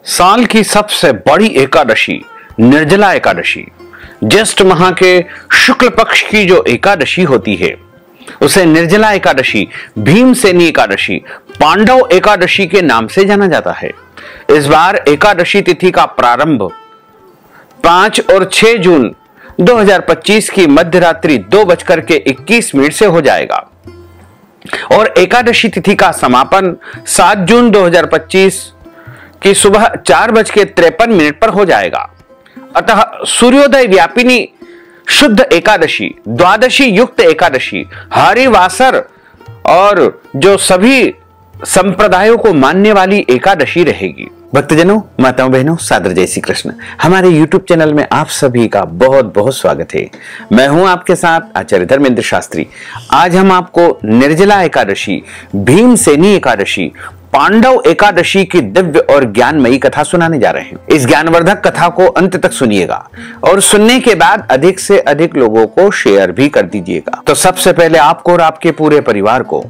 साल की सबसे बड़ी एकादशी निर्जला एकादशी, ज्येष्ठ माह के शुक्ल पक्ष की जो एकादशी होती है उसे निर्जला एकादशी, भीमसेनी एकादशी, पांडव एकादशी के नाम से जाना जाता है। इस बार एकादशी तिथि का प्रारंभ 5 और 6 जून 2025 की मध्य रात्रि 2:21 से हो जाएगा और एकादशी तिथि का समापन 7 जून 2025 की सुबह 4:53 पर हो जाएगा। अतः सूर्योदय व्यापिनी शुद्ध एकादशी, द्वादशी युक्त एकादशी, हरिवासर और जो सभी संप्रदायों को मानने वाली एकादशी रहेगी। भक्तजनों, माताओं, बहनों, सादर जय श्री कृष्ण। हमारे YouTube चैनल में आप सभी का बहुत बहुत स्वागत है। मैं हूं आपके साथ आचार्य धर्मेंद्र शास्त्री। आज हम आपको निर्जला एकादशी, भीमसेनी एकादशी, पांडव एकादशी की दिव्य और ज्ञानमयी कथा सुनाने जा रहे हैं। इस ज्ञानवर्धक कथा को अंत तक सुनिएगा और सुनने के बाद अधिक से अधिक लोगों को शेयर भी कर दीजिएगा। तो सबसे पहले आपको और आपके पूरे परिवार को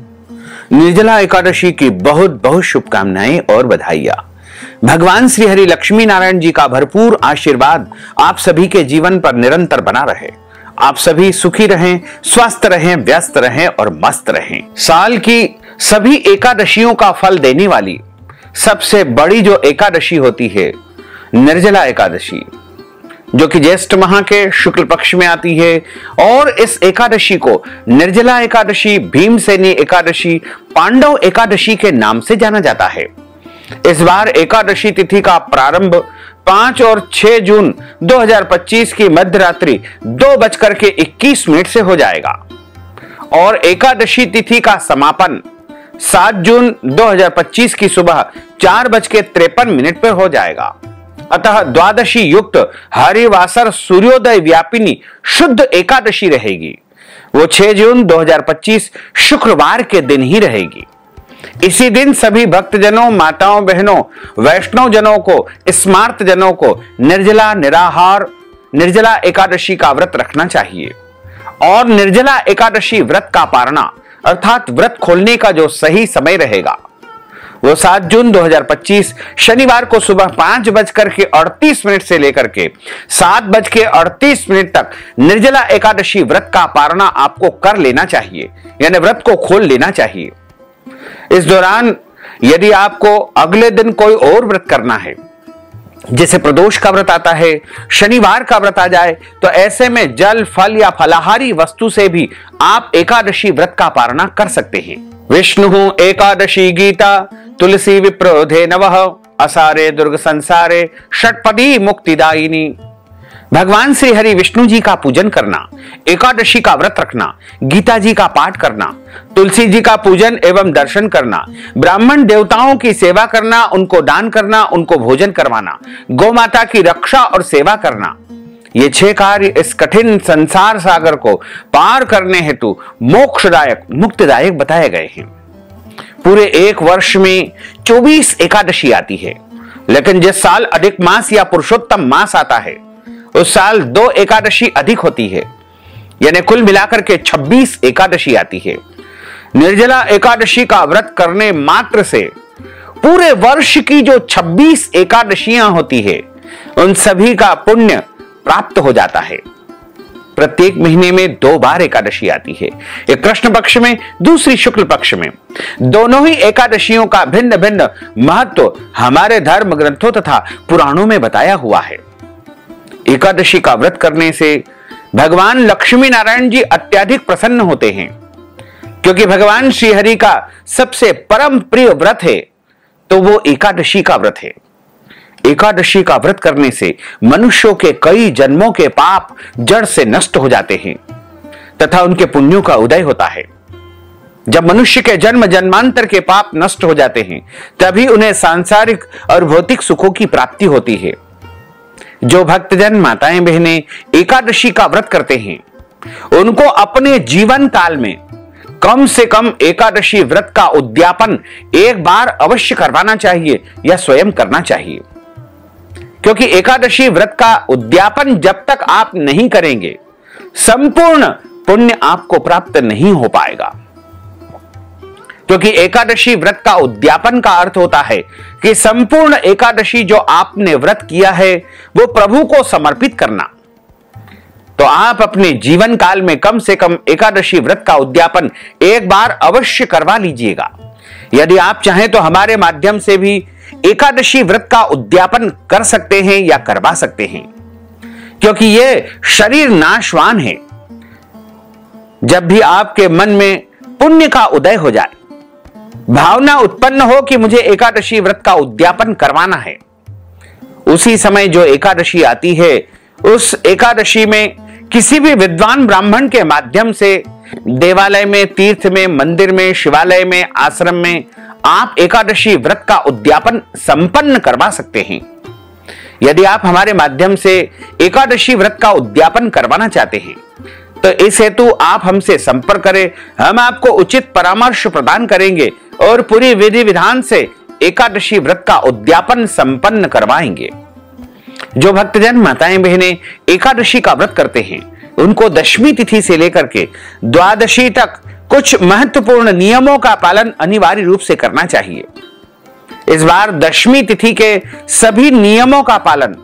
निर्जला एकादशी की बहुत बहुत शुभकामनाएं और बधाइयां। भगवान श्री हरि लक्ष्मी नारायण जी का भरपूर आशीर्वाद आप सभी के जीवन पर निरंतर बना रहे। आप सभी सुखी रहें, स्वस्थ रहें, व्यस्त रहें और मस्त रहें। साल की सभी एकादशियों का फल देने वाली सबसे बड़ी जो एकादशी होती है निर्जला एकादशी, जो कि ज्येष्ठ माह के शुक्ल पक्ष में आती है और इस एकादशी को निर्जला एकादशी, भीमसेनी एकादशी, पांडव एकादशी के नाम से जाना जाता है। इस बार एकादशी तिथि का प्रारंभ 5 और 6 जून 2025 की मध्य रात्रि 2:21 से हो जाएगा और एकादशी तिथि का समापन 7 जून 2025 की सुबह 4:53 पर हो जाएगा। अतः द्वादशी युक्त हरिवासर सूर्योदय व्यापिनी शुद्ध एकादशी रहेगी। वो 6 जून 2025 शुक्रवार के दिन ही रहेगी। इसी दिन सभी भक्तजनों, माताओं, बहनों, वैष्णव जनों को, स्मार्त जनों को निर्जला निराहार निर्जला एकादशी का व्रत रखना चाहिए और निर्जला एकादशी व्रत का पारणा अर्थात व्रत खोलने का जो सही समय रहेगा वो 7 जून 2025 शनिवार को सुबह 5:38 से लेकर के 7:38 तक निर्जला एकादशी व्रत का पारणा आपको कर लेना चाहिए, यानी व्रत को खोल लेना चाहिए। इस दौरान यदि आपको अगले दिन कोई और व्रत करना है, जैसे प्रदोष का व्रत आता है, शनिवार का व्रत आ जाए, तो ऐसे में जल, फल या फलाहारी वस्तु से भी आप एकादशी व्रत का पारणा कर सकते हैं। विष्णु एकादशी गीता तुलसी विप्रोधे नवः असारे दुर्ग संसारे षटपदी मुक्तिदायिनी। भगवान श्री हरि विष्णु जी का पूजन करना, एकादशी का व्रत रखना, गीता जी का पाठ करना, तुलसी जी का पूजन एवं दर्शन करना, ब्राह्मण देवताओं की सेवा करना, उनको दान करना, उनको भोजन करवाना, गौ माता की रक्षा और सेवा करना, ये 6 कार्य इस कठिन संसार सागर को पार करने हेतु मोक्षदायक, मुक्तिदायक बताए गए हैं। पूरे एक वर्ष में 24 एकादशी आती है, लेकिन जिस साल अधिक मास या पुरुषोत्तम मास आता है उस साल 2 एकादशी अधिक होती है, यानी कुल मिलाकर के 26 एकादशी आती है। निर्जला एकादशी का व्रत करने मात्र से पूरे वर्ष की जो 26 एकादशियां होती है उन सभी का पुण्य प्राप्त हो जाता है। प्रत्येक महीने में 2 बार एकादशी आती है, एक कृष्ण पक्ष में, दूसरी शुक्ल पक्ष में। दोनों ही एकादशियों का भिन्न भिन्न महत्व हमारे धर्म ग्रंथों तथा पुराणों में बताया हुआ है। एकादशी का व्रत करने से भगवान लक्ष्मी नारायण जी अत्यधिक प्रसन्न होते हैं, क्योंकि भगवान श्री हरि का सबसे परम प्रिय व्रत है तो वो एकादशी का व्रत है। एकादशी का व्रत करने से मनुष्यों के कई जन्मों के पाप जड़ से नष्ट हो जाते हैं तथा उनके पुण्यों का उदय होता है। जब मनुष्य के जन्म जन्मांतर के पाप नष्ट हो जाते हैं तभी उन्हें सांसारिक और भौतिक सुखों की प्राप्ति होती है। जो भक्तजन, माताएं, बहनें एकादशी का व्रत करते हैं उनको अपने जीवन काल में कम से कम एकादशी व्रत का उद्यापन एक बार अवश्य करवाना चाहिए या स्वयं करना चाहिए, क्योंकि एकादशी व्रत का उद्यापन जब तक आप नहीं करेंगे संपूर्ण पुण्य आपको प्राप्त नहीं हो पाएगा। क्योंकि एकादशी व्रत का उद्यापन का अर्थ होता है कि संपूर्ण एकादशी जो आपने व्रत किया है वो प्रभु को समर्पित करना। तो आप अपने जीवन काल में कम से कम एकादशी व्रत का उद्यापन एक बार अवश्य करवा लीजिएगा। यदि आप चाहें तो हमारे माध्यम से भी एकादशी व्रत का उद्यापन कर सकते हैं या करवा सकते हैं, क्योंकि यह शरीर नाशवान है। जब भी आपके मन में पुण्य का उदय हो जाए, भावना उत्पन्न हो कि मुझे एकादशी व्रत का उद्यापन करवाना है, उसी समय जो एकादशी आती है उस एकादशी में किसी भी विद्वान ब्राह्मण के माध्यम से देवालय में, तीर्थ में, मंदिर में, शिवालय में, आश्रम में आप एकादशी व्रत का उद्यापन संपन्न करवा सकते हैं। यदि आप हमारे माध्यम से एकादशी व्रत का उद्यापन करवाना चाहते हैं तो इस हेतु आप हमसे संपर्क करें। हम आपको उचित परामर्श प्रदान करेंगे और पूरी विधि विधान से एकादशी व्रत का उद्यापन संपन्न करवाएंगे। जो भक्तजन, माताएं, बहनें एकादशी का व्रत करते हैं उनको दशमी तिथि से लेकर के द्वादशी तक कुछ महत्वपूर्ण नियमों का पालन अनिवार्य रूप से करना चाहिए। इस बार दशमी तिथि के सभी नियमों का पालन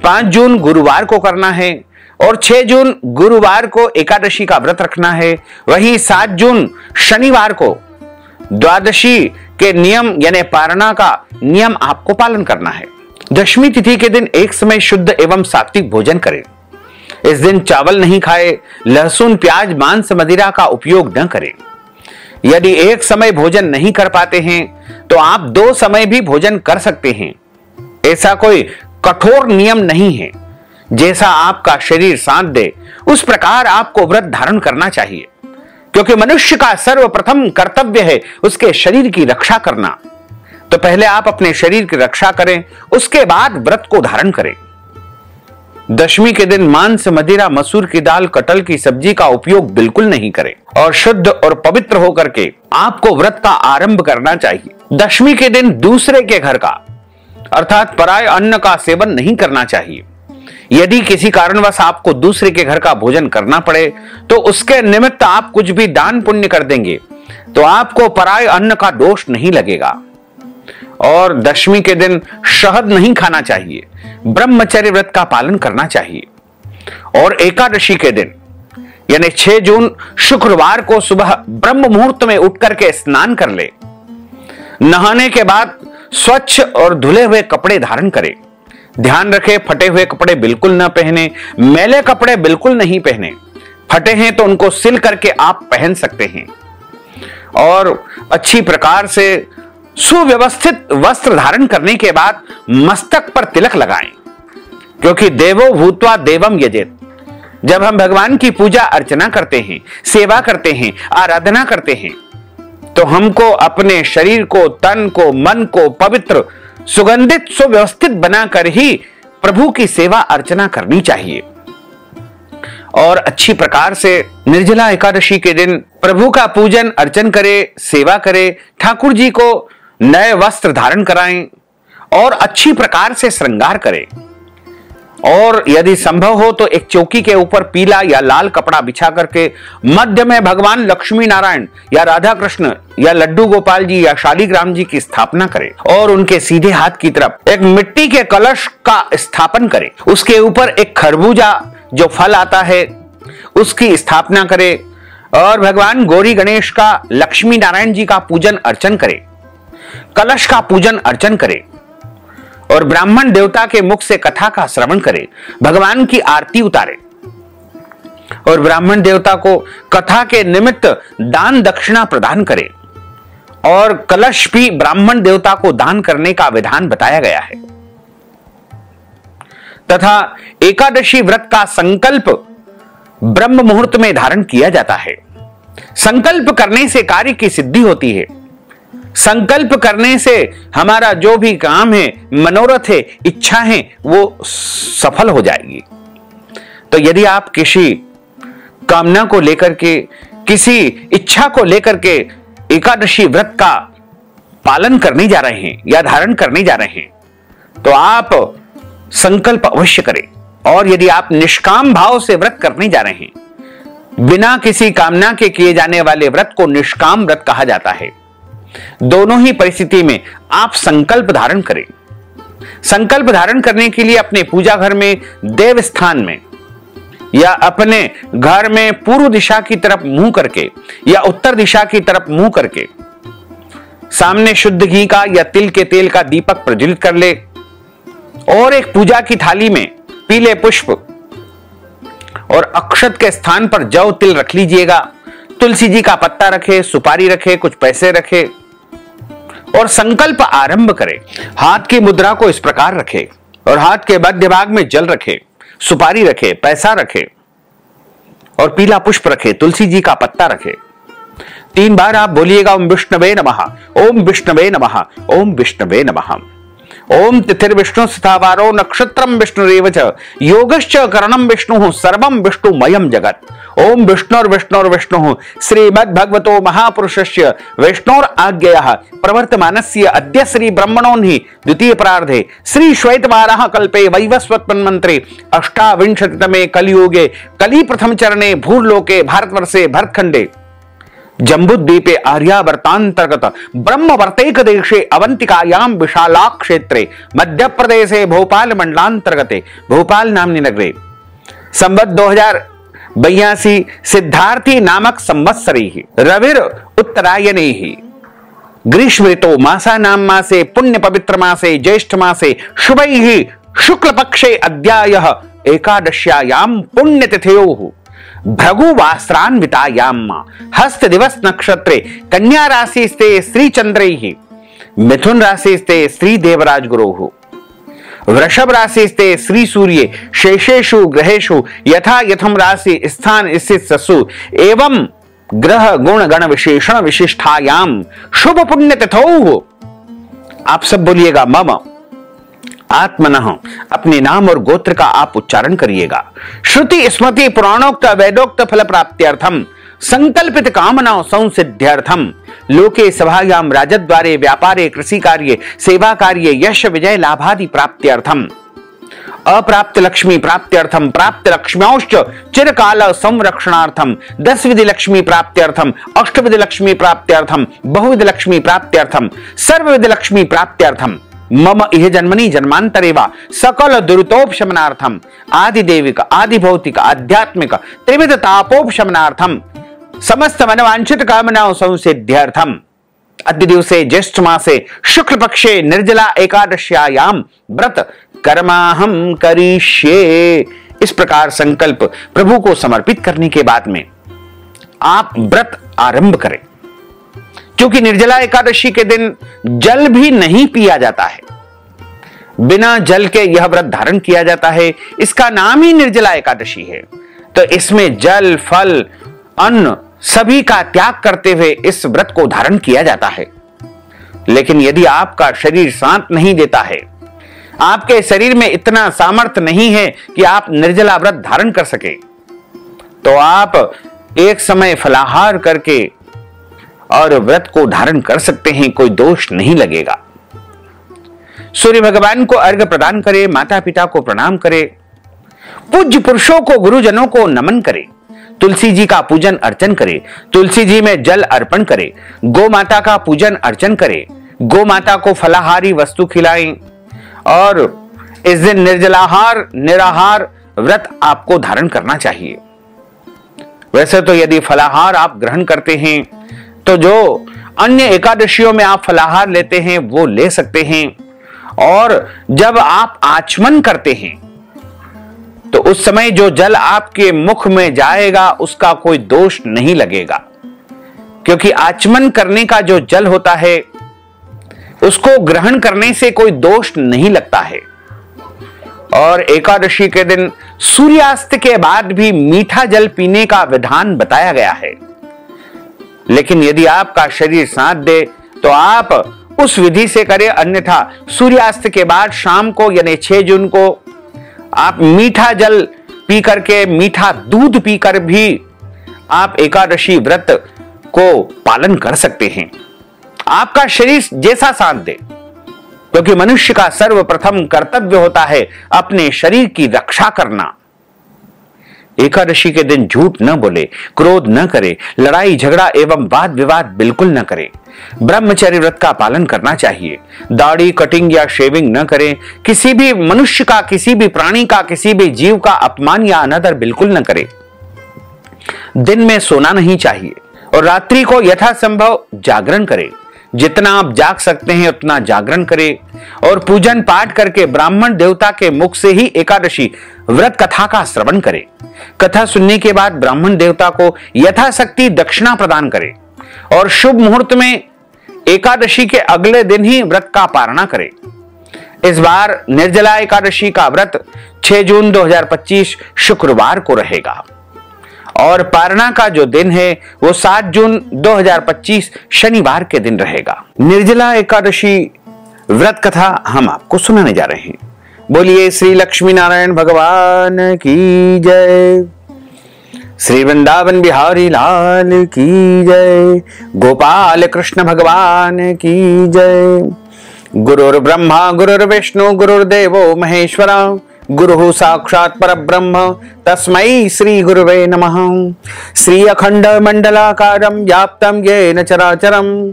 5 जून गुरुवार को करना है और 6 जून गुरुवार को एकादशी का व्रत रखना है। वहीं 7 जून शनिवार को द्वादशी के नियम यानी पारणा का नियम आपको पालन करना है। दशमी तिथि के दिन एक समय शुद्ध एवं सात्विक भोजन करें। इस दिन चावल नहीं खाए, लहसुन, प्याज, मांस, मदिरा का उपयोग न करें। यदि एक समय भोजन नहीं कर पाते हैं तो आप 2 समय भी भोजन कर सकते हैं। ऐसा कोई कठोर नियम नहीं है। जैसा आपका शरीर साथ दे उस प्रकार आपको व्रत धारण करना चाहिए, क्योंकि मनुष्य का सर्वप्रथम कर्तव्य है उसके शरीर की रक्षा करना। तो पहले आप अपने शरीर की रक्षा करें, उसके बाद व्रत को धारण करें। दशमी के दिन मांस, मदिरा, मसूर की दाल, कटहल की सब्जी का उपयोग बिल्कुल नहीं करें और शुद्ध और पवित्र होकर के आपको व्रत का आरंभ करना चाहिए। दशमी के दिन दूसरे के घर का अर्थात पराय अन्न का सेवन नहीं करना चाहिए। यदि किसी कारणवश आपको दूसरे के घर का भोजन करना पड़े तो उसके निमित्त आप कुछ भी दान पुण्य कर देंगे तो आपको पराय अन्न का दोष नहीं लगेगा। और दशमी के दिन शहद नहीं खाना चाहिए, ब्रह्मचर्य व्रत का पालन करना चाहिए। और एकादशी के दिन यानी 6 जून शुक्रवार को सुबह ब्रह्म मुहूर्त में उठ करके स्नान कर ले। नहाने के बाद स्वच्छ और धुले हुए कपड़े धारण करें। ध्यान रखें, फटे हुए कपड़े बिल्कुल न पहने, मैले कपड़े बिल्कुल नहीं पहने। फटे हैं तो उनको सिल करके आप पहन सकते हैं और अच्छी प्रकार से सुव्यवस्थित वस्त्र धारण करने के बाद मस्तक पर तिलक लगाएं, क्योंकि देवो भूत्वा देवम यजेत। जब हम भगवान की पूजा अर्चना करते हैं, सेवा करते हैं, आराधना करते हैं तो हमको अपने शरीर को, तन को, मन को पवित्र, सुगंधित, सुव्यवस्थित बनाकर ही प्रभु की सेवा अर्चना करनी चाहिए। और अच्छी प्रकार से निर्जला एकादशी के दिन प्रभु का पूजन अर्चन करें, सेवा करें, ठाकुर जी को नए वस्त्र धारण कराएं और अच्छी प्रकार से श्रृंगार करें। और यदि संभव हो तो एक चौकी के ऊपर पीला या लाल कपड़ा बिछा करके मध्य में भगवान लक्ष्मी नारायण या राधा कृष्ण या लड्डू गोपाल जी या शालिग्राम जी की स्थापना करें और उनके सीधे हाथ की तरफ एक मिट्टी के कलश का स्थापन करें। उसके ऊपर एक खरबूजा जो फल आता है उसकी स्थापना करें और भगवान गौरी गणेश का, लक्ष्मी नारायण जी का पूजन अर्चन करें, कलश का पूजन अर्चन करें और ब्राह्मण देवता के मुख से कथा का श्रवण करें, भगवान की आरती उतारें और ब्राह्मण देवता को कथा के निमित्त दान दक्षिणा प्रदान करें। और कलश भी ब्राह्मण देवता को दान करने का विधान बताया गया है। तथा एकादशी व्रत का संकल्प ब्रह्म मुहूर्त में धारण किया जाता है। संकल्प करने से कार्य की सिद्धि होती है। संकल्प करने से हमारा जो भी काम है, मनोरथ है, इच्छा है, वो सफल हो जाएगी। तो यदि आप किसी कामना को लेकर के, किसी इच्छा को लेकर के एकादशी व्रत का पालन करने जा रहे हैं या धारण करने जा रहे हैं तो आप संकल्प अवश्य करें। और यदि आप निष्काम भाव से व्रत करने जा रहे हैं, बिना किसी कामना के किए जाने वाले व्रत को निष्काम व्रत कहा जाता है। दोनों ही परिस्थिति में आप संकल्प धारण करें। संकल्प धारण करने के लिए अपने पूजा घर में, देव स्थान में, या अपने घर में पूर्व दिशा की तरफ मुंह करके या उत्तर दिशा की तरफ मुंह करके सामने शुद्ध घी का या तिल के तेल का दीपक प्रज्वलित कर ले और एक पूजा की थाली में पीले पुष्प और अक्षत के स्थान पर जौ तिल रख लीजिएगा। तुलसी जी का पत्ता रखे, सुपारी रखे, कुछ पैसे रखे और संकल्प आरंभ करें। हाथ की मुद्रा को इस प्रकार रखे और हाथ के मध्य भाग में जल रखे, सुपारी रखे, पैसा रखे और पीला पुष्प रखे, तुलसी जी का पत्ता रखे। 3 बार आप बोलिएगा ओम विष्णवे नमः, ओम विष्णवे नमः, ओम विष्णवे नमः। ओम तिथिर्विष्णु स्थावारो नक्षत्रम विष्णुरेव च योगश्च करणम विष्णु सर्वम विष्णुमयम जगत। ओम विष्णुर्विष्णुर्विष्णु श्रीमद्भगवतो महापुरुषस्य विष्णोर आज्ञया प्रवर्तमानस्य अद्य श्री ब्रह्मणोन्हि द्वितीय प्रार्धे श्री श्वेतवाराह कल्पे वैवस्वतमन्वन्तरे अष्टाविंशतितमे कलियुगे कली प्रथम चरणे भूर्लोके भारतवर्षे भरतखंडे जम्बुद्वीपे आर्यावर्तांतर्गत ब्रह्मवर्तैक देशे अवंतिकायां विशाला क्षेत्रे मध्य प्रदेशे भोपाल मंडलांतर्गते भोपाल नामनी नगरे संवत् 2082 सिद्धार्थी नामक संवत्सरी रविर उत्तरायणे ग्रीष्म ऋतु मासा नाम मासे पुण्य पवित्र मासे ज्येष्ठ मासे शुभैः शुक्ल पक्षे अद्यायः एकादश्यायां पुण्यतिथयोः भृगुवास्त्रान्वितायां हस्त दिवस नक्षत्रे कन्या राशि स्ते श्री चंद्रैः मिथुन राशि स्ते श्री देवराज गुरोः वृषभ राशि स्ते श्री सूर्ये शेषेषु ग्रहेषु यथा यथम राशि स्थान स्थित ससु एवं ग्रह गुण गण विशेषण विशिष्टायां शुभ पुण्य तिथौ। आप सब बोलिएगा मम आत्मनः, अपने नाम और गोत्र का आप उच्चारण करिएगा। श्रुति स्मृति पुराणोक्त वेदोक्त फल प्राप्त्यर्थम संकल्पित कामना संसिद्ध्यर्थम लोके सभायां राजद्वारे व्यापारे कृषि कार्ये सेवा कार्ये यश विजय लाभादि प्राप्त्यर्थम अप्राप्त लक्ष्मी प्राप्त्यर्थम प्राप्त लक्ष्म्योश्च चिरकाल संरक्षणार्थम 10 विधि लक्ष्मी प्राप्त्यर्थम अष्टविधि लक्ष्मी प्राप्त्यर्थम बहुविध लक्ष्मी प्राप्त्यर्थम सर्वविध लक्ष्मी प्राप्त्यर्थम मम इह जन्मनि जन्मांतरेवा सकल दुरितोपशमनार्थम आदि देविक आदि भौतिक आध्यात्मिक त्रिविध तापोपशमनार्थम समस्त मनवांछित कामनाओं संसिद्ध्यर्थम अद्य दिवसे ज्येष्ठ मासे शुक्ल पक्षे निर्जला एकादश्यायां व्रत कर्माहम करिष्ये। इस प्रकार संकल्प प्रभु को समर्पित करने के बाद में आप व्रत आरंभ करें। क्योंकि निर्जला एकादशी के दिन जल भी नहीं पिया जाता है, बिना जल के यह व्रत धारण किया जाता है। इसका नाम ही निर्जला एकादशी है। तो इसमें जल फल अन्न सभी का त्याग करते हुए इस व्रत को धारण किया जाता है। लेकिन यदि आपका शरीर साथ नहीं देता है, आपके शरीर में इतना सामर्थ्य नहीं है कि आप निर्जला व्रत धारण कर सके, तो आप एक समय फलाहार करके और व्रत को धारण कर सकते हैं, कोई दोष नहीं लगेगा। सूर्य भगवान को अर्घ्य प्रदान करें, माता पिता को प्रणाम करें, पूज्य पुरुषों को गुरुजनों को नमन करें, तुलसी जी का पूजन अर्चन करें, तुलसी जी में जल अर्पण करें, गौ माता का पूजन अर्चन करें, गौ माता को फलाहारी वस्तु खिलाएं और इस दिन निर्जलाहार निराहार व्रत आपको धारण करना चाहिए। वैसे तो यदि फलाहार आप ग्रहण करते हैं तो जो अन्य एकादशियों में आप फलाहार लेते हैं वो ले सकते हैं, और जब आप आचमन करते हैं तो उस समय जो जल आपके मुख में जाएगा उसका कोई दोष नहीं लगेगा, क्योंकि आचमन करने का जो जल होता है उसको ग्रहण करने से कोई दोष नहीं लगता है। और एकादशी के दिन सूर्यास्त के बाद भी मीठा जल पीने का विधान बताया गया है। लेकिन यदि आपका शरीर साथ दे तो आप उस विधि से करें, अन्यथा सूर्यास्त के बाद शाम को यानी 6 जून को आप मीठा जल पी करके, मीठा दूध पीकर भी आप एकादशी व्रत को पालन कर सकते हैं। आपका शरीर जैसा साथ दे, क्योंकि मनुष्य का सर्वप्रथम कर्तव्य होता है अपने शरीर की रक्षा करना। एकादशी के दिन झूठ न बोले, क्रोध न करे, लड़ाई झगड़ा एवं वाद विवाद बिल्कुल न करे। ब्रह्मचर्य व्रत का पालन करना चाहिए। दाढ़ी कटिंग या शेविंग न करें। किसी भी मनुष्य का, किसी भी प्राणी का, किसी भी जीव का अपमान या अनादर बिल्कुल न करें। दिन में सोना नहीं चाहिए और रात्रि को यथासंभव जागरण करें। जितना आप जाग सकते हैं उतना जागरण करें और पूजन पाठ करके ब्राह्मण देवता के मुख से ही एकादशी व्रत कथा का श्रवण करें। कथा सुनने के बाद ब्राह्मण देवता को यथाशक्ति दक्षिणा प्रदान करें और शुभ मुहूर्त में एकादशी के अगले दिन ही व्रत का पारणा करें। इस बार निर्जला एकादशी का व्रत 6 जून 2025 शुक्रवार को रहेगा और पारणा का जो दिन है वो 7 जून 2025 शनिवार के दिन रहेगा। निर्जला एकादशी व्रत कथा हम आपको सुनाने जा रहे हैं। बोलिए श्री लक्ष्मी नारायण भगवान की जय, श्री वृंदावन बिहारी लाल की जय, गोपाल कृष्ण भगवान की जय। गुरुर् ब्रह्मा गुरुर्विष्णु गुरुर्देवो महेश्वरा, गुरु साक्षात् परब्रह्म तस्मै श्री गुरुवे नमः। श्री अखंड मंडलाकारं व्याप्तं येन चराचरं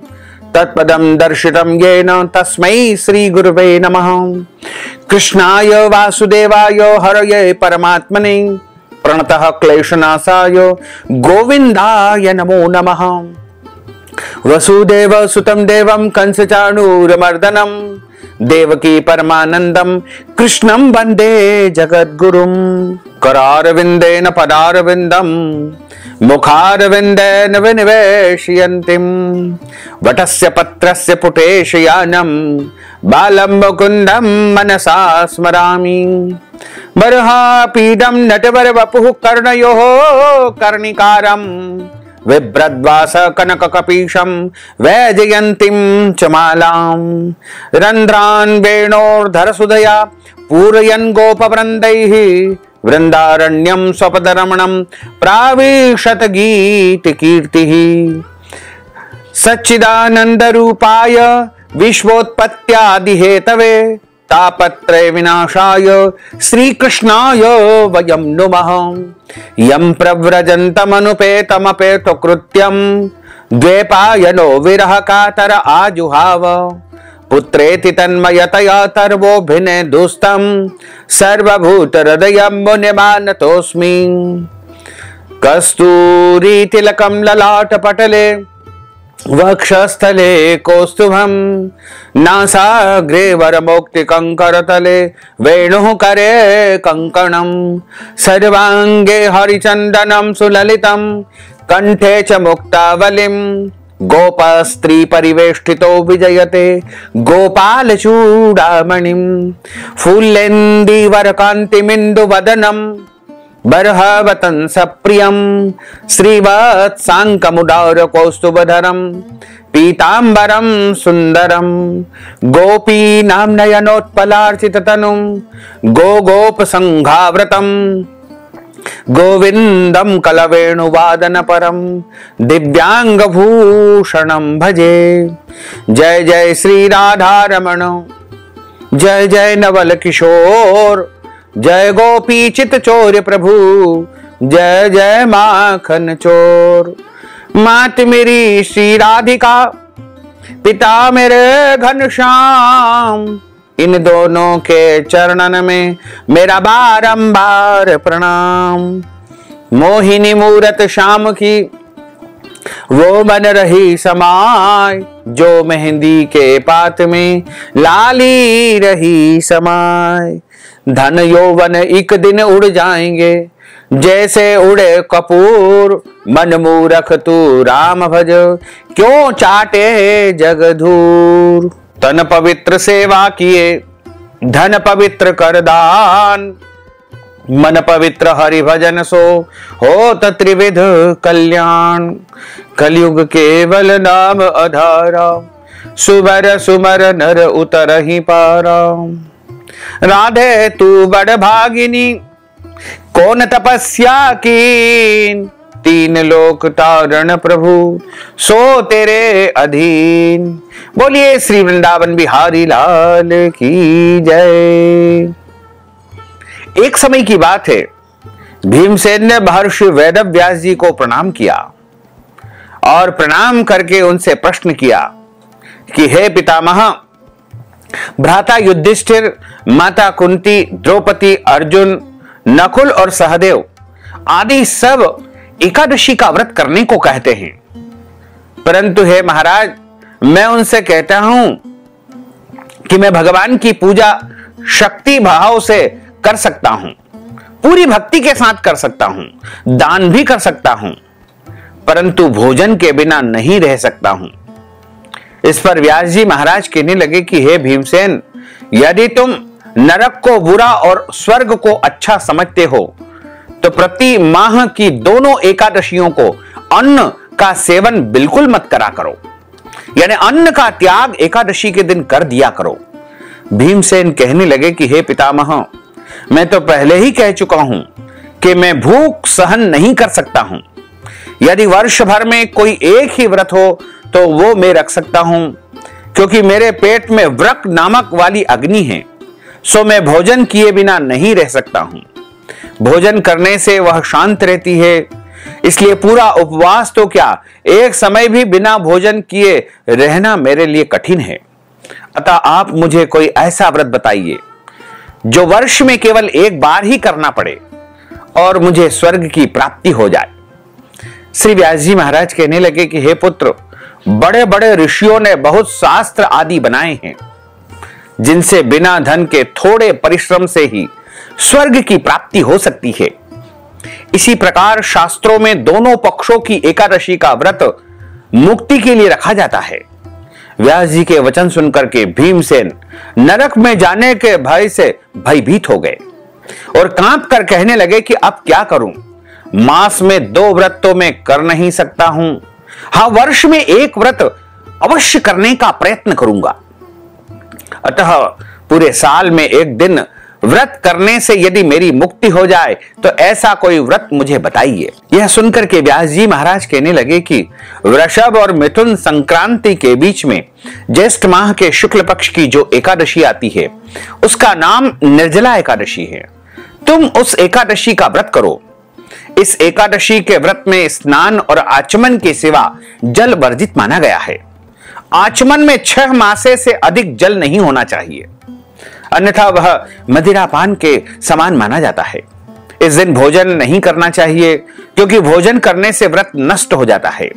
तत्पदं दर्शितं येन तस्मै श्री गुरुवे नमः। कृष्णाय वासुदेवाय हरये परमात्मने प्रणतः क्लेशनाशाय गोविन्दाय नमो नमः। वसुदेव सुतं देवं कंसचाणूरमर्दनं देवकी परमानंदम कृष्णं वंदे जगद्गुरुं। करारविंदेन पदारविंदम मुखारविंदेन विनिवेशयन्तीं वटस्य पत्रस्य पुटेशयानं बालं मुकुन्दं मनसा स्मरामि। बर्हापीडं नटवरवपुः कर्णयोः कर्णिकारं विभ्रद्वास कनककपीशं वैजयन्तीं च मालां। रन्ध्रान् वेणोर्धरसुधया पूरयन् गोपवृन्दैः वृन्दारण्यं स्वपदरमणं प्राविशत गीतकीर्तिः। सच्चिदानन्दरूपाय विश्वोत्पत्त्यादिहेतवे तापत्रय विनाशाय श्रीकृष्णाय वयं नुमः। यं प्रव्रजन्तमनुपेतमपेत कृत्यं द्वैपायनो विरह कातर आजुहाव। पुत्रेति तन्मयतया तर्वोभिने दुस्तं सर्वभूत हृदयं मुनिमानतोऽस्मि। कस्तूरी तिलकं ललाटपटले वक्षस्थले कौस्तुभं नासाग्रे वरमौक्तिकङ्करतले वेणुः करे कङ्कणं। सर्वाङ्गे हरिचन्दनं सुललितं कण्ठे च मुक्तावलिं। गोपस्त्री परिवेष्टितो विजयते गोपाल चूडामणिं। फुल्लेन्दीवरकान्तिमिन्दुवदनं बर्हवतंस प्रियं श्रीवत्साङ्कमुदार कौस्तुभधरं पीताम्बरं सुन्दरं। गोपीनां नयनोत्पलार्चिततनुं गोगोपसङ्घाव्रतं गोविन्दं कलवेणुवादनपरं दिव्याङ्गभूषणं भजे। जय जय श्री राधारमण, जय जय नवल किशोर, जय गोपी चित चोर प्रभु, जय जय माखन चोर। मात मेरी श्री राधिका, पिता मेरे घनश्याम, इन दोनों के चरणन में मेरा बारंबार प्रणाम। मोहिनी मूरत श्याम की वो बन रही समाय, जो मेहंदी के पात में लाली रही समाय। धन यौवन एक दिन उड़ जाएंगे जैसे उड़े कपूर। मन मूरख तू राम भज, क्यों चाटे जग धूर। तन पवित्र सेवा किए, धन पवित्र कर दान। मन पवित्र हरि भजन सो होत त्रिविध कल्याण। कलयुग केवल नाम आधारा, सुबर सुमर नर उतरहि पारा। राधे तू बड़ भागिनी, कौन तपस्या कीन। तीन लोक तारण प्रभु, सो तेरे अधीन। बोलिए श्री वृंदावन बिहारी लाल की जय। एक समय की बात है, भीमसेन ने महर्षि वेदव्यास जी को प्रणाम किया और प्रणाम करके उनसे प्रश्न किया कि हे पितामह, भ्राता युधिष्ठिर, माता कुंती, द्रौपदी, अर्जुन, नकुल और सहदेव आदि सब एकादशी का व्रत करने को कहते हैं, परंतु हे महाराज, मैं उनसे कहता हूं कि मैं भगवान की पूजा शक्ति भाव से कर सकता हूं, पूरी भक्ति के साथ कर सकता हूं, दान भी कर सकता हूं, परंतु भोजन के बिना नहीं रह सकता हूं। इस पर व्यास जी महाराज कहने लगे कि हे भीमसेन, यदि तुम नरक को बुरा और स्वर्ग को अच्छा समझते हो तो प्रति माह की दोनों एकादशियों को अन्न का सेवन बिल्कुल मत करा करो, यानी अन्न का त्याग एकादशी के दिन कर दिया करो। भीमसेन कहने लगे कि हे पितामह, मैं तो पहले ही कह चुका हूं कि मैं भूख सहन नहीं कर सकता हूं। यदि वर्ष भर में कोई एक ही व्रत हो तो वो मैं रख सकता हूं, क्योंकि मेरे पेट में व्रक नामक वाली अग्नि है, सो मैं भोजन किए बिना नहीं रह सकता हूं। भोजन करने से वह शांत रहती है, इसलिए पूरा उपवास तो क्या, एक समय भी बिना भोजन किए रहना मेरे लिए कठिन है। अतः आप मुझे कोई ऐसा व्रत बताइए जो वर्ष में केवल एक बार ही करना पड़े और मुझे स्वर्ग की प्राप्ति हो जाए। श्री व्यास जी महाराज कहने लगे कि हे पुत्र, बड़े बड़े ऋषियों ने बहुत शास्त्र आदि बनाए हैं जिनसे बिना धन के थोड़े परिश्रम से ही स्वर्ग की प्राप्ति हो सकती है। इसी प्रकार शास्त्रों में दोनों पक्षों की एकादशी का व्रत मुक्ति के लिए रखा जाता है। व्यास जी के वचन सुनकर के भीमसेन नरक में जाने के भय से भयभीत हो गए और कांप कर कहने लगे कि अब क्या करूं, मास में 2 व्रत तो मैं कर नहीं सकता हूं, हाँ वर्ष में एक व्रत अवश्य करने का प्रयत्न करूंगा। अतः पूरे साल में एक दिन व्रत करने से यदि मेरी मुक्ति हो जाए तो ऐसा कोई व्रत मुझे बताइए। यह सुनकर के व्यास जी महाराज कहने लगे कि वृषभ और मिथुन संक्रांति के बीच में ज्येष्ठ माह के शुक्ल पक्ष की जो एकादशी आती है उसका नाम निर्जला एकादशी है। तुम उस एकादशी का व्रत करो। इस एकादशी के व्रत में स्नान और आचमन के सिवा जल वर्जित माना गया है। आचमन में 6 मासे से अधिक जल नहीं होना चाहिए, अन्यथा वह मदिरापान के समान माना जाता है। इस दिन भोजन नहीं करना चाहिए, क्योंकि भोजन करने से व्रत नष्ट हो जाता है।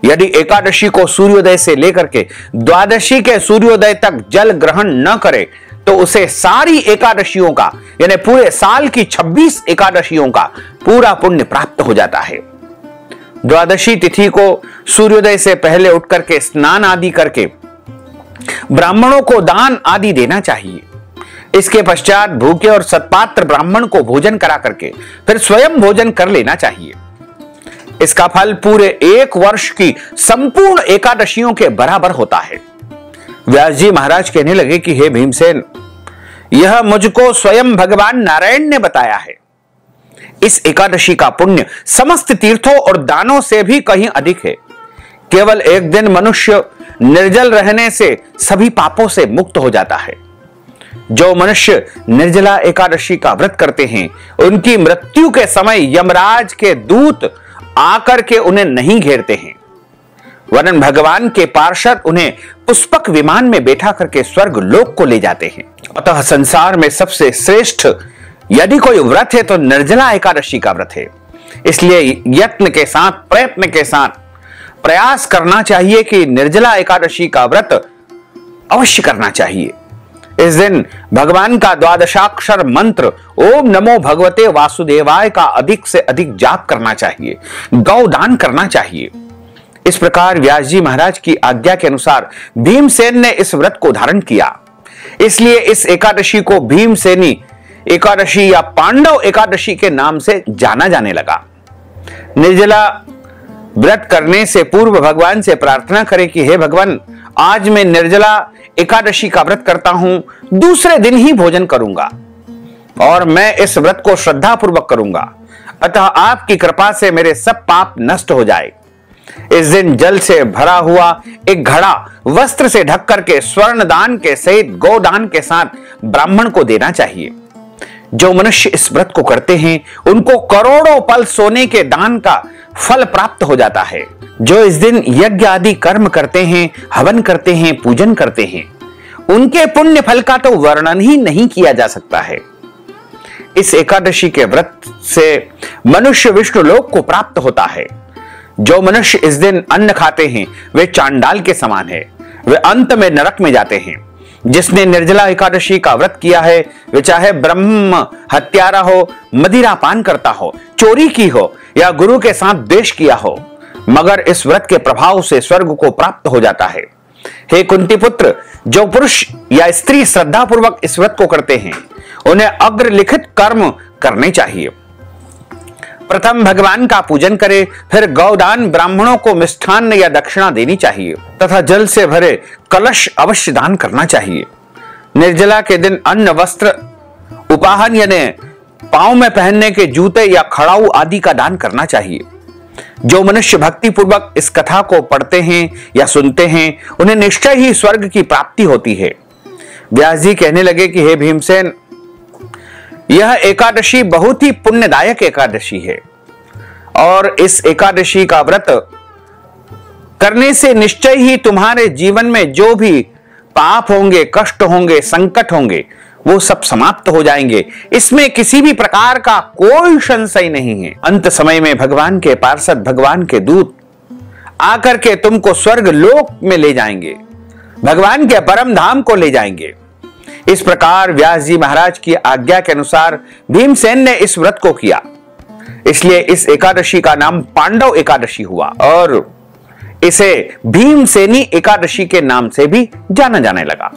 यदि एकादशी को सूर्योदय से लेकर के द्वादशी के सूर्योदय तक जल ग्रहण न करे तो उसे सारी एकादशियों का, यानी पूरे साल की 26 एकादशियों का पूरा पुण्य प्राप्त हो जाता है। द्वादशी तिथि को सूर्योदय से पहले उठ करके स्नान आदि करके ब्राह्मणों को दान आदि देना चाहिए। इसके पश्चात भूखे और सत्पात्र ब्राह्मण को भोजन करा करके फिर स्वयं भोजन कर लेना चाहिए। इसका फल पूरे एक वर्ष की संपूर्ण एकादशियों के बराबर होता है। व्यास जी महाराज कहने लगे कि हे भीमसेन, यह मुझको स्वयं भगवान नारायण ने बताया है। इस एकादशी का पुण्य समस्त तीर्थों और दानों से भी कहीं अधिक है। केवल एक दिन मनुष्य निर्जल रहने से सभी पापों से मुक्त हो जाता है। जो मनुष्य निर्जला एकादशी का व्रत करते हैं उनकी मृत्यु के समय यमराज के दूत आकर के उन्हें नहीं घेरते हैं, वरन भगवान के पार्षद उन्हें पुष्पक विमान में बैठा करके स्वर्ग लोक को ले जाते हैं। अतः संसार में सबसे श्रेष्ठ यदि कोई व्रत है तो निर्जला एकादशी का व्रत है। इसलिए यत्न के साथ, प्रयत्न के साथ प्रयास करना चाहिए कि निर्जला एकादशी का व्रत अवश्य करना चाहिए। इस दिन भगवान का द्वादशाक्षर मंत्र ओम नमो भगवते वासुदेवाय का अधिक से अधिक जाप करना चाहिए, गौदान करना चाहिए। इस प्रकार व्यास जी महाराज की आज्ञा के अनुसार भीमसेन ने इस व्रत को धारण किया। इसलिए इस एकादशी को भीमसेनी एकादशी या पांडव एकादशी के नाम से जाना जाने लगा। निर्जला व्रत करने से पूर्व भगवान से प्रार्थना करें कि हे भगवान, आज मैं निर्जला एकादशी का व्रत करता हूं, दूसरे दिन ही भोजन करूंगा और मैं इस व्रत को श्रद्धा पूर्वक करूंगा। अतः आपकी कृपा से मेरे सब पाप नष्ट हो जाए। इस दिन जल से भरा हुआ एक घड़ा वस्त्र से ढक करके स्वर्ण दान के सहित गोदान के साथ ब्राह्मण को देना चाहिए। जो मनुष्य इस व्रत को करते हैं उनको करोड़ों पल सोने के दान का फल प्राप्त हो जाता है। जो इस दिन यज्ञ आदि कर्म करते हैं, हवन करते हैं, पूजन करते हैं, उनके पुण्य फल का तो वर्णन ही नहीं किया जा सकता है। इस एकादशी के व्रत से मनुष्य विष्णु लोक को प्राप्त होता है। जो मनुष्य इस दिन अन्न खाते हैं वे चांडाल के समान है, वे अंत में नरक में जाते हैं। जिसने निर्जला एकादशी का व्रत किया है वे चाहे ब्रह्म हत्यारा हो, मदिरा पान करता हो, चोरी की हो या गुरु के साथ द्वेष किया हो, मगर इस व्रत के प्रभाव से स्वर्ग को प्राप्त हो जाता है। हे कुंती पुत्र, जो पुरुष या स्त्री श्रद्धा पूर्वक इस व्रत को करते हैं उन्हें अग्रलिखित कर्म करने चाहिए। प्रथम भगवान का पूजन करें, फिर गौदान, ब्राह्मणों को मिष्ठान्न या दक्षिणा देनी चाहिए तथा जल से भरे कलश अवश्य दान करना चाहिए। निर्जला के दिन अन्न, वस्त्र, उपाहन यानी पांव में पहनने के जूते या खड़ाऊ आदि का दान करना चाहिए। जो मनुष्य भक्ति पूर्वक इस कथा को पढ़ते हैं या सुनते हैं उन्हें निश्चय ही स्वर्ग की प्राप्ति होती है। व्यास जी कहने लगे कि हे भीमसेन, यह एकादशी बहुत ही पुण्यदायक एकादशी है और इस एकादशी का व्रत करने से निश्चय ही तुम्हारे जीवन में जो भी पाप होंगे, कष्ट होंगे, संकट होंगे, वो सब समाप्त हो जाएंगे। इसमें किसी भी प्रकार का कोई संशय नहीं है। अंत समय में भगवान के पार्षद, भगवान के दूत आकर के तुमको स्वर्ग लोक में ले जाएंगे, भगवान के परम धाम को ले जाएंगे। इस प्रकार व्यास जी महाराज की आज्ञा के अनुसार भीमसेन ने इस व्रत को किया, इसलिए इस एकादशी का नाम पांडव एकादशी हुआ और इसे भीमसेनी एकादशी के नाम से भी जाना जाने लगा।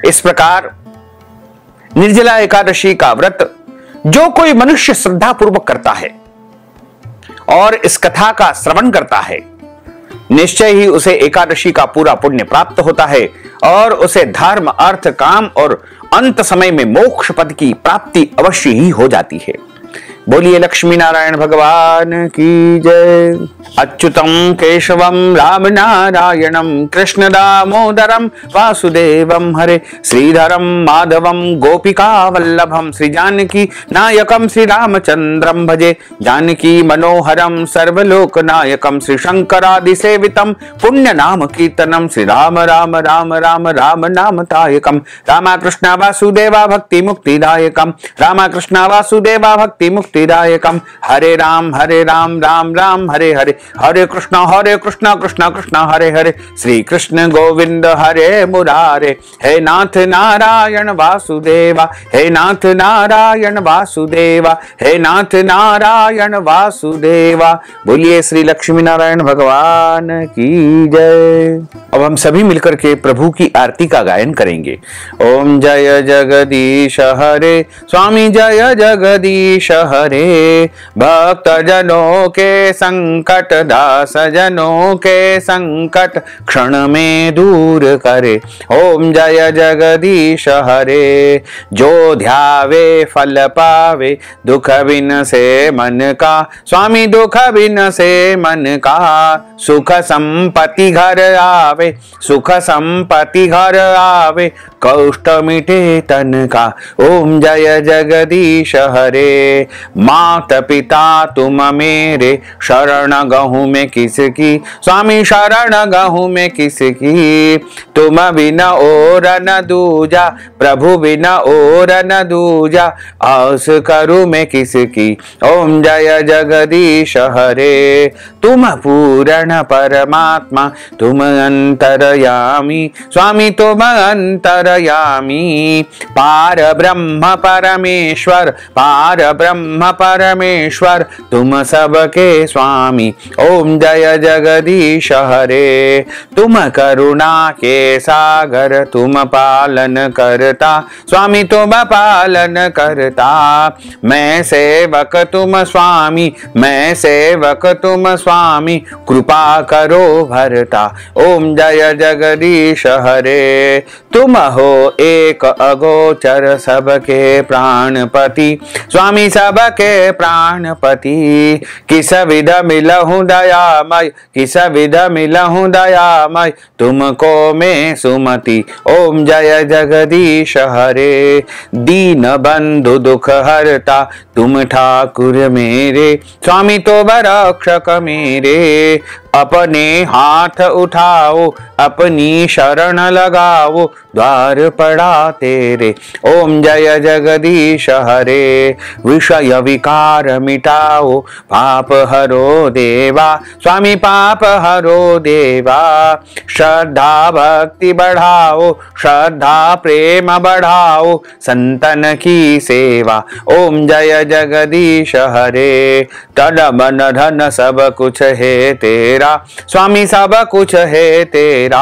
इस प्रकार निर्जला एकादशी का व्रत जो कोई मनुष्य श्रद्धा पूर्वक करता है और इस कथा का श्रवण करता है, निश्चय ही उसे एकादशी का पूरा पुण्य प्राप्त होता है और उसे धर्म, अर्थ, काम और अंत समय में मोक्ष पद की प्राप्ति अवश्य ही हो जाती है। बोलिए लक्ष्मी नारायण भगवान की जय। अच्युतम केशवम राम नारायणम कृष्ण दामोदरम वासुदेवम हरे श्रीधरम माधवम गोपिका वल्लभम श्री जानकी नायकम श्री रामचंद्रम भजे जानकी मनोहरम सर्वलोक नायकम श्री शंकरादि सेवितम पुण्य नाम कीर्तनम श्री राम राम राम राम राम नाम तायकम रामकृष्ण वासुदेवा भक्ति मुक्तिदायकम रामकृष्ण वासुदेवा भक्ति मुक्तिदायकम हरे राम राम राम हरे हरे हरे कृष्ण कृष्ण कृष्ण हरे हरे श्री कृष्ण गोविंद हरे मुरारे। हे नाथ नारायण वासुदेवा, हे नाथ नारायण वासुदेवा, हे नाथ नारायण वासुदेवा। बोलिए श्री लक्ष्मी नारायण भगवान की जय। अब हम सभी मिलकर के प्रभु की आरती का गायन करेंगे। ओम जय जगदीश हरे स्वामी, जय जगदीश हरे भक्त जनों के संकट, दास जनों के संकट क्षण में दूर करे। ओम जय जगदीश हरे जो ध्यावे फल पावे, दुख बिन से मन का स्वामी, दुख बिन से मन का सुख संपत्ति घर आवे, सुख संपत्ति घर आवे, कष्ट मिटे तन का। ओम जय जगदीश हरे माता पिता तुम मेरे, शरण गहूं में किसकी स्वामी, शरण गहूं में किसकी, तुम बिना और न दूजा प्रभु, बिना और न दूजा आस करूं मैं किसकी। ओम जय जगदीश हरे तुम पूर्ण परमात्मा, तुम अंतरयामी स्वामी, तुम अंतरयामी पार ब्रह्म परमेश्वर, पार ब्रह्म परमेश्वर तुम सबके स्वामी। ओम जय जगदीश हरे तुम करुणा के सागर, तुम पालन करता स्वामी, तुम पालन करता। मैं सेवक तुम स्वामी, मैं सेवक तुम स्वामी, कृपा करो भरता। ओम जय जगदीश हरे तुम हो एक अगोचर, सबके प्राणपति स्वामी, सबके के प्राणपति, किस विध मिलहूँ दयामय, किस विध मिलहूँ दयामय, तुमको मैं सुमति। ओम जय जगदीश हरे, दीन बंधु दुख हरता, तुम ठाकुर मेरे, स्वामी तो बरक्षक मेरे। अपने हाथ उठाओ, अपनी शरण लगाओ, द्वार पड़ा तेरे। ओम जय जगदीश हरे, विषय विकार मिटाओ, पाप हरो देवा, स्वामी पाप हरो देवा। श्रद्धा भक्ति बढ़ाओ, श्रद्धा प्रेम बढ़ाओ, संतन की सेवा। ओम जय जगदीश हरे, तन मन धन सब कुछ है तेरा, स्वामी सब कुछ है तेरा,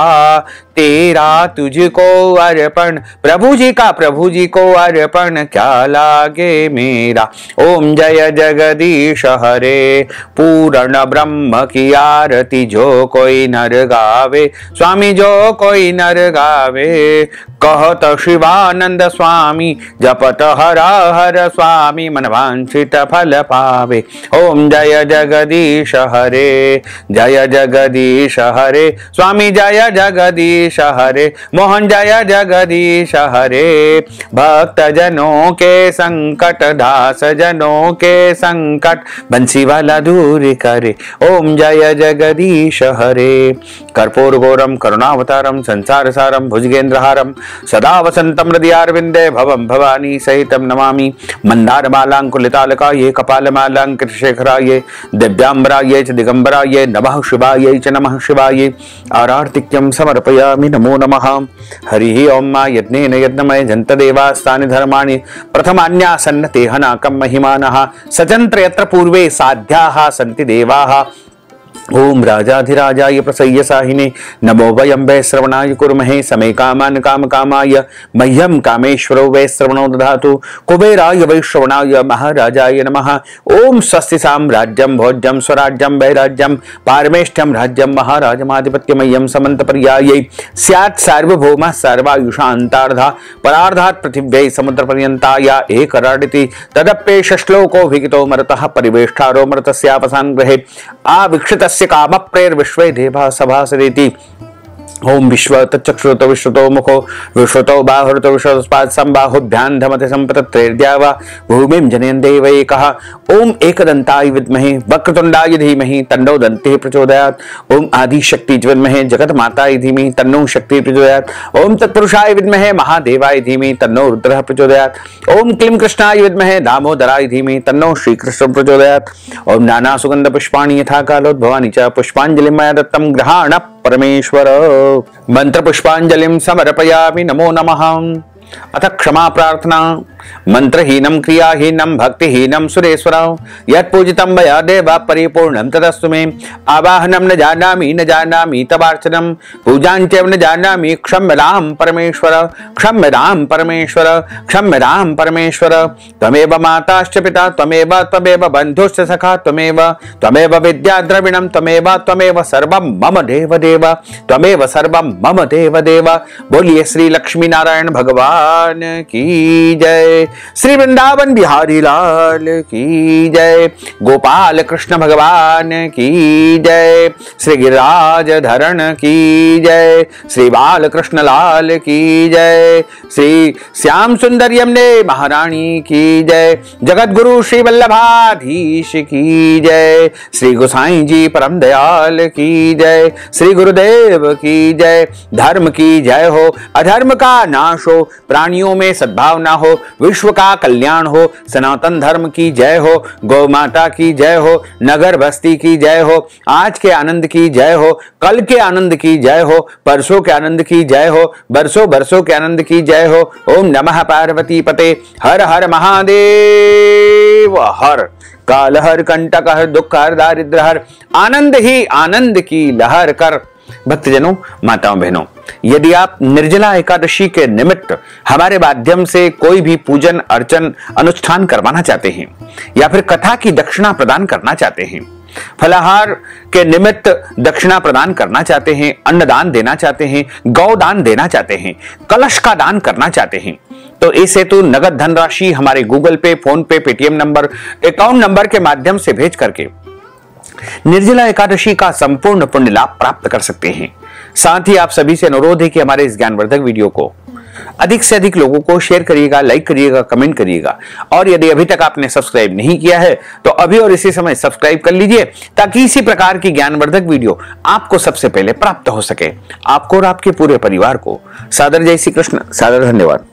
तेरा तुझको अर्पण, प्रभु जी को अर्पण, क्या लागे मेरा। ओम जय जगदीश हरे, पूर्ण ब्रह्म की आरती जो कोई नर गावे, स्वामी जो कोई नर गावे। कहत शिवानंद स्वामी, जपत हर हर स्वामी, मन वांछित फल पावे। ओम जय जगदीश हरे, जय जगदीश हरे, स्वामी जय जगदीश हरे, मोहन जय जगदीश हरे। भक्त जनों के संकट, दास जनों के संकट, बंसी वाला दूर करे। ओम जय जगदीश हरे, कर्पूर गौरम करुणावतारम, संसार सारम, भुजगेंद्रहारम, सदा वसंतम हृदयारविंदे, भवम भवानी सहितम नमामि। मंदार मालांकुलितालकाये, कपाल मालांकितशेखराये, दिव्यांबराये च दिगंबराये, नमः शिवाय च नमः शिवाय। आरार्तिक्यं समर्पयामि, नमो नमः। हरि ओम। यज्ञेन यज्ञमय जन्तदेवास्तानि धर्माणि, प्रथमान्यासन्न तेह नाकं महिमानः, सचन्त्र यत्र पूर्वे साध्याः सन्ति देवाः। ओम राजाधिराजाय प्रसय्य साहिने, नमो वयं वै श्रवणाय कुर्महे, समे कामान् काम कामाय, मह्यं कामेश्वरो वै श्रवणो दधातु। कुबेराय वै श्रवणाय महाराजाय नमः। ओम स्वस्ति साम्राज्यं भोज्यं स्वराज्यं वैराज्यं, पारमेष्ठ्यं राज्यं महाराजमाधिपत्यमय्यं समन्तपर्यायै, स्यात् सार्वभौमः सर्वायुषान्तार्धा, परार्धात् पृथिव्यै समुद्रपर्यन्ताया एकराडिति, तदप्येष श्लोको विहितो मरतः परिवेष्टारो मृतस्यापसान् गृहे, आविक्षितस्य काम प्रेर विश्वे देवा सभासदेति। ओम विश्व तच्चक्षुतो विश्वतो मुखो, विश्वतो बाहुरतो विश्वस्पाद संबाहुभ्यां धमते संपतत्रेर्द्यावा, भूमिं जनयन् देवैकः। ओम एकदन्ताय विद्महे वक्रतुण्डाय धीमहि, तन्नो दन्तिः प्रचोदयात्। ओम आदिशक्ति विद्महे जगन्माताय धीमहि, तन्नो शक्तिः प्रचोदयात्। ओम तत्पुरुषाय विद्महे महादेवाय धीमहि, तन्नो रुद्रः प्रचोदयात्। ओम क्लीं कृष्णाय विद्महे दामोदराय धीमहि, तन्नो श्रीकृष्णः प्रचोदयात्। ओम नाना सुगंध पुष्पाणि यथा कालोद्भवानि च, पुष्पाञ्जलिं मया दत्तं गृहाण परमेश्वर। मंत्र पुष्पांजलिं समर्पयामि, नमो नमः। अथ क्षमा प्रार्थना। मंत्रहीनं क्रियाहीनं भक्तिहीनं सुरेश्वर, यत्पूजितं मया देव परिपूर्णं तदस्तु मे। आवाहनं न जानामि तवार्चनं, पूजाञ्च न जानामि, क्षम्यतां परमेश्वर, क्षम्यतां परमेश्वर, क्षम्यतां परमेश्वर। त्वमेव माताश्च पिता, त्वमेव बन्धुश्च सखा, त्वमेव विद्या द्रविणं, त्वमेव सर्वं मम देव देव, त्वमेव सर्वं मम देव देव। बोलिए श्री लक्ष्मी नारायण भगवान की जय, श्री वृंदावन बिहारी लाल की जय, गोपाल कृष्ण भगवान की जय, श्री गिरिराज धरण की जय, श्री बाल कृष्ण लाल की जय, श्री श्याम सुंदर यमुने महारानी की जय, जगत गुरु श्री वल्लभाधीश की जय, श्री गोसाई जी परम दयाल की जय, श्री गुरुदेव की जय। धर्म की जय हो, अधर्म का नाश हो, प्राणियों में सद्भावना हो, विश्व का कल्याण हो, सनातन धर्म की जय हो, गौ माता की जय हो, नगर बस्ती की जय हो, आज के आनंद की जय हो, कल के आनंद की जय हो, परसों के आनंद की जय हो, बरसों बरसों के आनंद की जय हो। ओम नमः पार्वती पते, हर हर महादेव हर। काल हर, कंटक हर, दुख हर, दारिद्र हर, आनंद ही आनंद की लहर कर। भक्तजनों, माताओं बहनों, यदि आप निर्जला एकादशी के निमित्त हमारे माध्यम से कोई भी पूजन अर्चन अनुष्ठान करवाना चाहते हैं या फिर कथा की दक्षिणा प्रदान करना चाहते हैं फलाहार के निमित्त दक्षिणा प्रदान करना चाहते हैं, अन्नदान देना चाहते हैं, गौदान देना चाहते हैं, कलश का दान करना चाहते हैं, तो इस हेतु नगद धनराशि हमारे गूगल पे, फोन पे, पेटीएम नंबर, अकाउंट नंबर के माध्यम से भेज करके निर्जला एकादशी का संपूर्ण पुण्य लाभ प्राप्त कर सकते हैं। साथ ही आप सभी से अनुरोध है कि हमारे इस ज्ञानवर्धक वीडियो को अधिक से अधिक लोगों को शेयर करिएगा, लाइक करिएगा, कमेंट करिएगा, और यदि अभी तक आपने सब्सक्राइब नहीं किया है तो अभी और इसी समय सब्सक्राइब कर लीजिए, ताकि इसी प्रकार की ज्ञानवर्धक वीडियो आपको सबसे पहले प्राप्त हो सके। आपको और आपके पूरे परिवार को सादर जय श्री कृष्ण, सादर धन्यवाद।